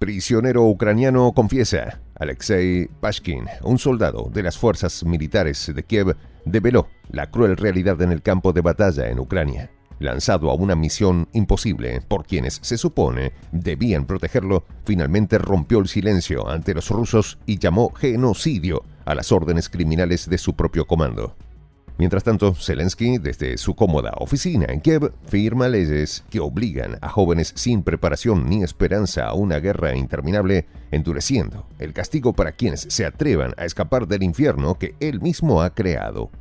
Prisionero ucraniano confiesa. Alexei Pashkin, un soldado de las fuerzas militares de Kiev, develó la cruel realidad en el campo de batalla en Ucrania. Lanzado a una misión imposible por quienes se supone debían protegerlo, finalmente rompió el silencio ante los rusos y llamó genocidio a las órdenes criminales de su propio comando. Mientras tanto, Zelensky, desde su cómoda oficina en Kiev, firma leyes que obligan a jóvenes sin preparación ni esperanza a una guerra interminable, endureciendo el castigo para quienes se atrevan a escapar del infierno que él mismo ha creado.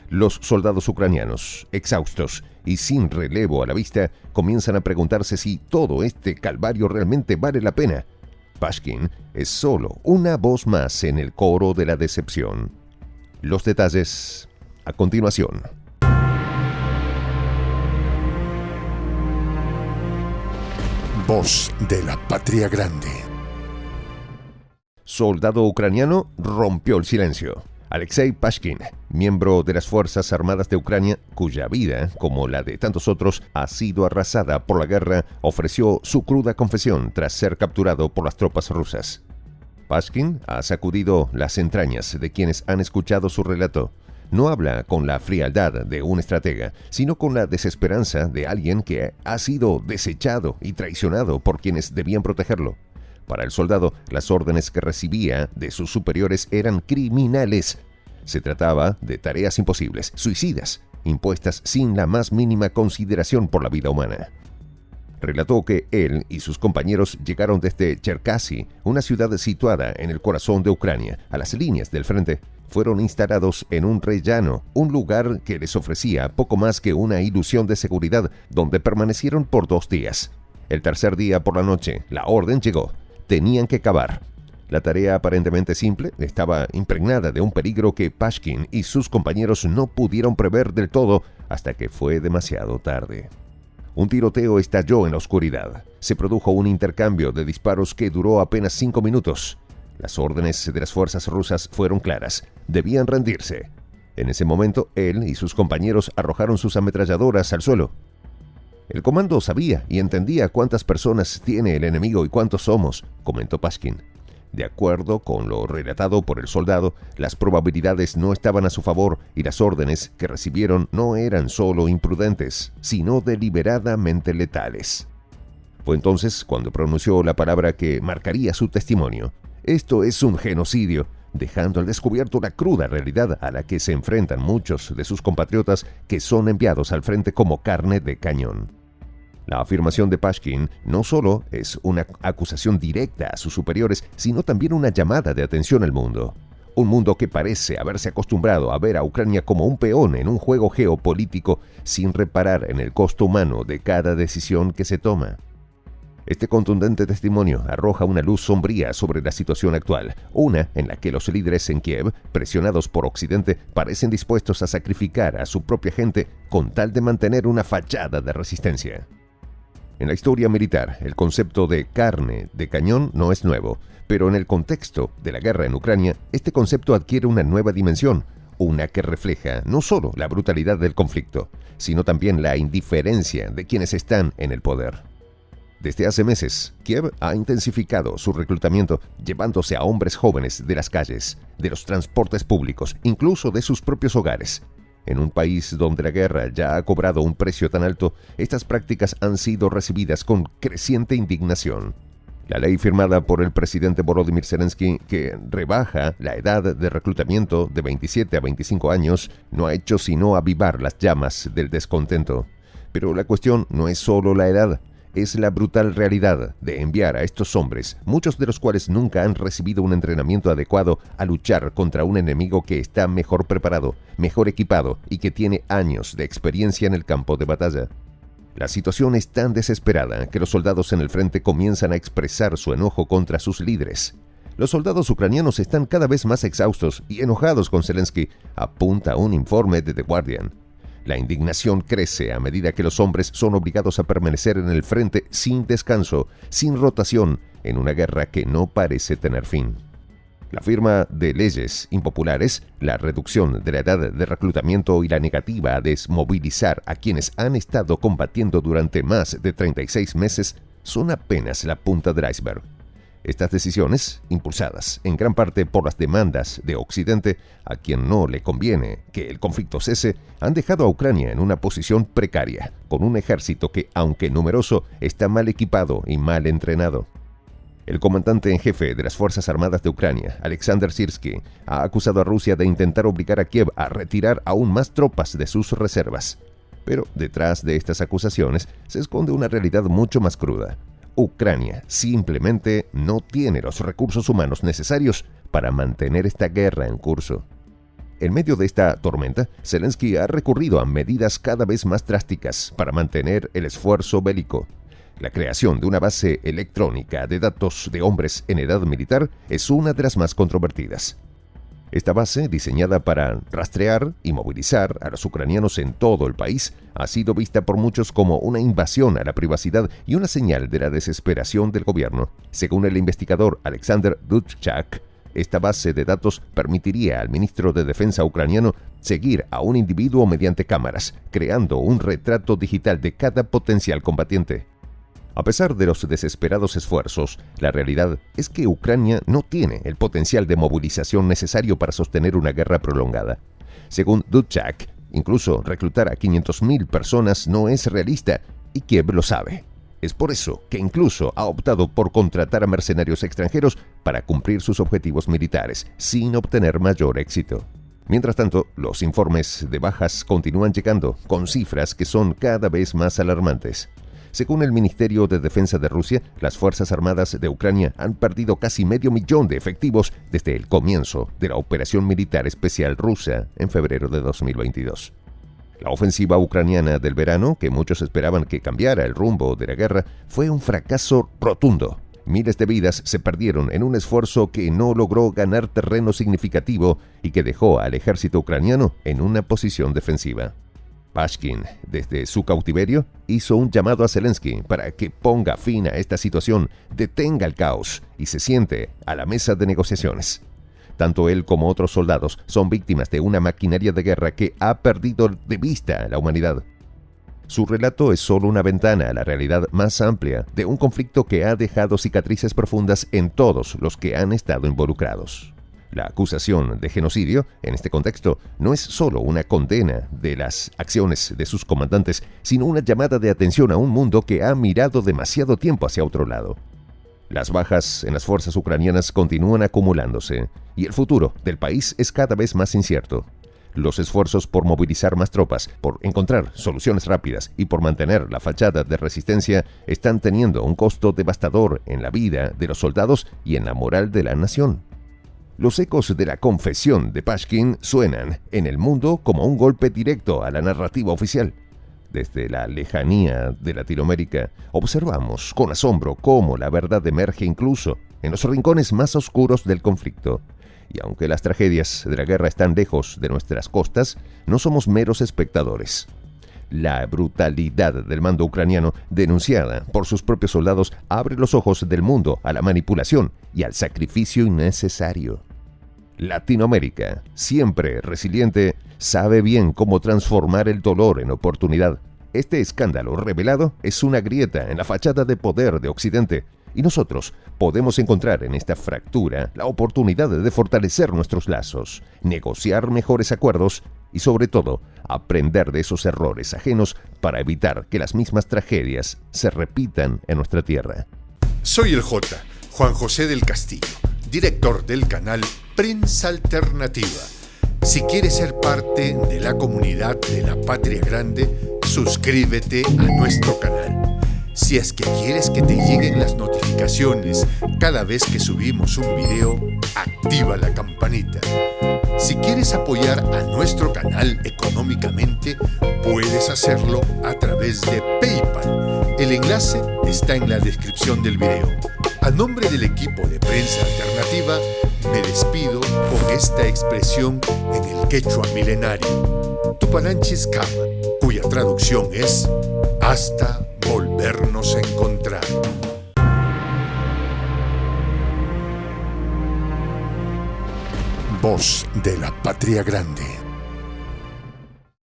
Los soldados ucranianos, exhaustos y sin relevo a la vista, comienzan a preguntarse si todo este calvario realmente vale la pena. Pashkin es solo una voz más en el coro de la decepción. Los detalles a continuación. Voz de la Patria Grande. Soldado ucraniano rompió el silencio. Alexei Pashkin, miembro de las Fuerzas Armadas de Ucrania, cuya vida, como la de tantos otros, ha sido arrasada por la guerra, ofreció su cruda confesión tras ser capturado por las tropas rusas. Pashkin ha sacudido las entrañas de quienes han escuchado su relato. No habla con la frialdad de un estratega, sino con la desesperanza de alguien que ha sido desechado y traicionado por quienes debían protegerlo. Para el soldado, las órdenes que recibía de sus superiores eran criminales. Se trataba de tareas imposibles, suicidas, impuestas sin la más mínima consideración por la vida humana. Relató que él y sus compañeros llegaron desde Cherkasy, una ciudad situada en el corazón de Ucrania, a las líneas del frente. Fueron instalados en un rellano, un lugar que les ofrecía poco más que una ilusión de seguridad, donde permanecieron por 2 días. El tercer día por la noche, la orden llegó. Tenían que cavar. La tarea aparentemente simple estaba impregnada de un peligro que Pashkin y sus compañeros no pudieron prever del todo hasta que fue demasiado tarde. Un tiroteo estalló en la oscuridad. Se produjo un intercambio de disparos que duró apenas 5 minutos. Las órdenes de las fuerzas rusas fueron claras. Debían rendirse. En ese momento, él y sus compañeros arrojaron sus ametralladoras al suelo. El comando sabía y entendía cuántas personas tiene el enemigo y cuántos somos, comentó Pashkin. De acuerdo con lo relatado por el soldado, las probabilidades no estaban a su favor y las órdenes que recibieron no eran solo imprudentes, sino deliberadamente letales. Fue entonces cuando pronunció la palabra que marcaría su testimonio. Esto es un genocidio, dejando al descubierto la cruda realidad a la que se enfrentan muchos de sus compatriotas que son enviados al frente como carne de cañón. La afirmación de Pashkin no solo es una acusación directa a sus superiores, sino también una llamada de atención al mundo. Un mundo que parece haberse acostumbrado a ver a Ucrania como un peón en un juego geopolítico sin reparar en el costo humano de cada decisión que se toma. Este contundente testimonio arroja una luz sombría sobre la situación actual, una en la que los líderes en Kiev, presionados por Occidente, parecen dispuestos a sacrificar a su propia gente con tal de mantener una fachada de resistencia. En la historia militar, el concepto de carne de cañón no es nuevo, pero en el contexto de la guerra en Ucrania, este concepto adquiere una nueva dimensión, una que refleja no solo la brutalidad del conflicto, sino también la indiferencia de quienes están en el poder. Desde hace meses, Kiev ha intensificado su reclutamiento, llevándose a hombres jóvenes de las calles, de los transportes públicos, incluso de sus propios hogares. En un país donde la guerra ya ha cobrado un precio tan alto, estas prácticas han sido recibidas con creciente indignación. La ley firmada por el presidente Volodymyr Zelensky, que rebaja la edad de reclutamiento de 27 a 25 años, no ha hecho sino avivar las llamas del descontento. Pero la cuestión no es solo la edad. Es la brutal realidad de enviar a estos hombres, muchos de los cuales nunca han recibido un entrenamiento adecuado, a luchar contra un enemigo que está mejor preparado, mejor equipado y que tiene años de experiencia en el campo de batalla. La situación es tan desesperada que los soldados en el frente comienzan a expresar su enojo contra sus líderes. Los soldados ucranianos están cada vez más exhaustos y enojados con Zelensky, apunta un informe de The Guardian. La indignación crece a medida que los hombres son obligados a permanecer en el frente sin descanso, sin rotación, en una guerra que no parece tener fin. La firma de leyes impopulares, la reducción de la edad de reclutamiento y la negativa a desmovilizar a quienes han estado combatiendo durante más de 36 meses son apenas la punta del iceberg. Estas decisiones, impulsadas en gran parte por las demandas de Occidente, a quien no le conviene que el conflicto cese, han dejado a Ucrania en una posición precaria, con un ejército que, aunque numeroso, está mal equipado y mal entrenado. El comandante en jefe de las Fuerzas Armadas de Ucrania, Alexander Sirski, ha acusado a Rusia de intentar obligar a Kiev a retirar aún más tropas de sus reservas. Pero detrás de estas acusaciones se esconde una realidad mucho más cruda. Ucrania simplemente no tiene los recursos humanos necesarios para mantener esta guerra en curso. En medio de esta tormenta, Zelensky ha recurrido a medidas cada vez más drásticas para mantener el esfuerzo bélico. La creación de una base electrónica de datos de hombres en edad militar es una de las más controvertidas. Esta base, diseñada para rastrear y movilizar a los ucranianos en todo el país, ha sido vista por muchos como una invasión a la privacidad y una señal de la desesperación del gobierno. Según el investigador Alexander Dubček, esta base de datos permitiría al ministro de Defensa ucraniano seguir a un individuo mediante cámaras, creando un retrato digital de cada potencial combatiente. A pesar de los desesperados esfuerzos, la realidad es que Ucrania no tiene el potencial de movilización necesario para sostener una guerra prolongada. Según Dubček, incluso reclutar a 500.000 personas no es realista, y Kiev lo sabe. Es por eso que incluso ha optado por contratar a mercenarios extranjeros para cumplir sus objetivos militares, sin obtener mayor éxito. Mientras tanto, los informes de bajas continúan llegando, con cifras que son cada vez más alarmantes. Según el Ministerio de Defensa de Rusia, las Fuerzas Armadas de Ucrania han perdido casi 500.000 de efectivos desde el comienzo de la operación militar especial rusa en febrero de 2022. La ofensiva ucraniana del verano, que muchos esperaban que cambiara el rumbo de la guerra, fue un fracaso rotundo. Miles de vidas se perdieron en un esfuerzo que no logró ganar terreno significativo y que dejó al ejército ucraniano en una posición defensiva. Pashkin, desde su cautiverio, hizo un llamado a Zelensky para que ponga fin a esta situación, detenga el caos y se siente a la mesa de negociaciones. Tanto él como otros soldados son víctimas de una maquinaria de guerra que ha perdido de vista a la humanidad. Su relato es solo una ventana a la realidad más amplia de un conflicto que ha dejado cicatrices profundas en todos los que han estado involucrados. La acusación de genocidio, en este contexto, no es solo una condena de las acciones de sus comandantes, sino una llamada de atención a un mundo que ha mirado demasiado tiempo hacia otro lado. Las bajas en las fuerzas ucranianas continúan acumulándose, y el futuro del país es cada vez más incierto. Los esfuerzos por movilizar más tropas, por encontrar soluciones rápidas y por mantener la fachada de resistencia están teniendo un costo devastador en la vida de los soldados y en la moral de la nación. Los ecos de la confesión de Pashkin suenan en el mundo como un golpe directo a la narrativa oficial. Desde la lejanía de Latinoamérica, observamos con asombro cómo la verdad emerge incluso en los rincones más oscuros del conflicto. Y aunque las tragedias de la guerra están lejos de nuestras costas, no somos meros espectadores. La brutalidad del mando ucraniano, denunciada por sus propios soldados, abre los ojos del mundo a la manipulación y al sacrificio innecesario. Latinoamérica, siempre resiliente, sabe bien cómo transformar el dolor en oportunidad. Este escándalo revelado es una grieta en la fachada de poder de Occidente, y nosotros podemos encontrar en esta fractura la oportunidad de fortalecer nuestros lazos, negociar mejores acuerdos y, sobre todo, aprender de esos errores ajenos para evitar que las mismas tragedias se repitan en nuestra tierra. Soy el J, Juan José del Castillo, director del canal Prensa Alternativa. Si quieres ser parte de la comunidad de la Patria Grande, suscríbete a nuestro canal. Si es que quieres que te lleguen las notificaciones cada vez que subimos un video, activa la campanita. Si quieres apoyar a nuestro canal económicamente, puedes hacerlo a través de PayPal. El enlace está en la descripción del video. A nombre del equipo de Prensa Alternativa, me despido con esta expresión en el quechua milenario, Tupananchis Kama, cuya traducción es hasta volvernos a encontrar. Voz de la Patria Grande.